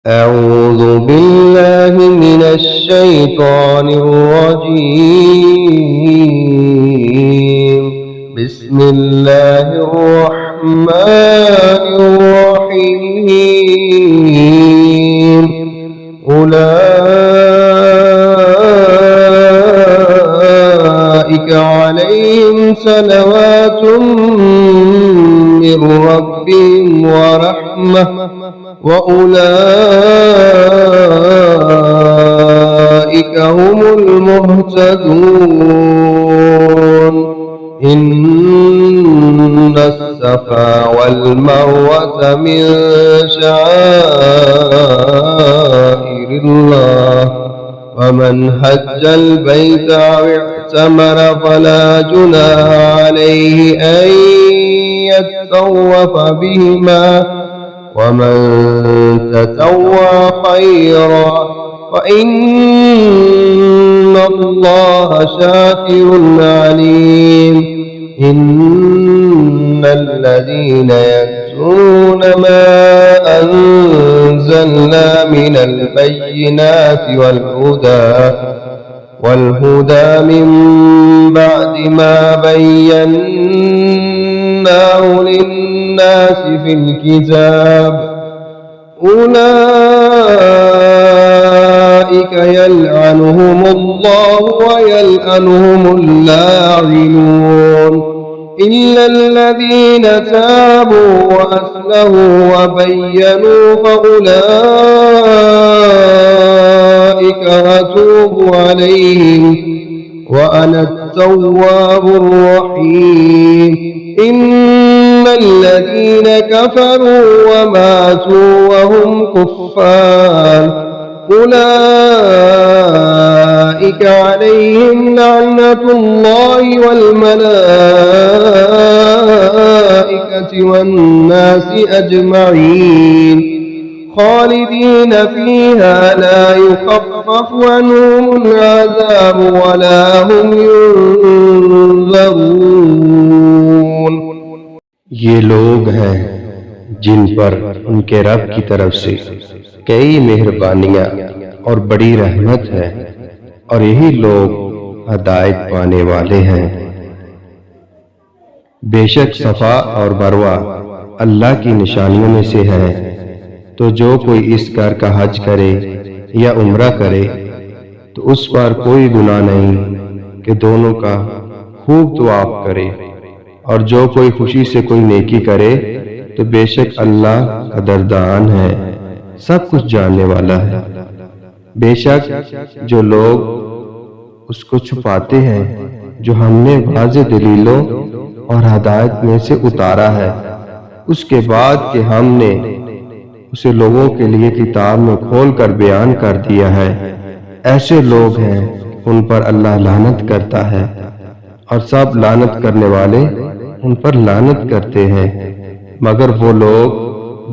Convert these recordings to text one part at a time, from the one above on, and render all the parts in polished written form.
أعوذ بالله من الشيطان الرجيم. بسم الله الرحمن الرحيم. أولئك عليهم صلوات من ربهم ورحمة وأولئك هم المهتدون. إن الصفا والمروة من شعائر الله، ومن حج البيت أو اعتمر فلا جناح عليه أن يطوف بهما، ومن تطوع خيرا فإن الله شاكر عليم. إن الذين يكتمون ما أنزلنا من البينات والهدى من بعد ما بيناه للناس في الكتاب، أولئك يلعنهم الله ويلعنهم اللاعنون، إلا الذين تابوا وأصلحوا وبينوا فأولئك أتوب عليهم وأنا التواب الرحيم. إن الذين كفروا وماتوا وهم كفار أولئك عليهم لعنة الله والملائكة والناس أجمعين، خالدين فيها لا يخفف عنهم العذاب ولا هم ينظرون। ये लोग हैं जिन पर उनके रब की तरफ से कई मेहरबानियां और बड़ी रहमत है, और यही लोग हदायत पाने वाले हैं। बेशक सफा और मरवा अल्लाह की निशानियों में से है, तो जो कोई इस घर का हज करे या उम्रा करे तो उस पर कोई गुनाह नहीं कि दोनों का खूब तवाफ करे, और जो कोई खुशी से कोई नेकी करे तो बेशक अल्लाह कदरदान है, सब कुछ जानने वाला है। बेशक जो लोग उसको छुपाते हैं जो हमने वाज़े दलीलों और हदायत में से उतारा है, उसके बाद कि हमने उसे लोगों के लिए किताब में खोल कर बयान कर दिया है, ऐसे लोग हैं उन पर अल्लाह लानत करता है, और सब लानत करने वाले उन पर लानत करते हैं, मगर वो लोग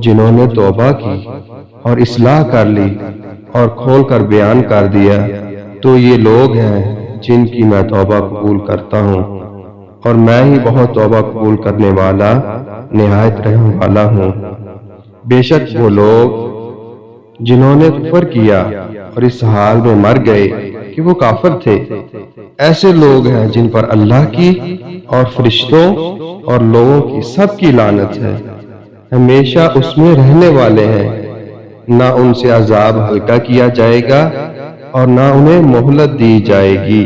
जिन्होंने तौबा की और इस्लाह कर ली और खोल कर बयान कर दिया, तो ये लोग हैं जिनकी मैं तौबा कबूल करता हूँ, और मैं ही बहुत तौबा कबूल करने वाला निहायत रहम वाला हूँ। बेशक वो लोग जिन्होंने कुफर किया और इस हाल में मर गए कि वो काफिर थे, ऐसे लोग हैं जिन पर अल्लाह की और फरिश्तों और लोगों की सबकी लानत है, हमेशा उसमें रहने वाले हैं। ना उनसे अजाब हल्का किया जाएगा और ना उन्हें मोहलत दी जाएगी।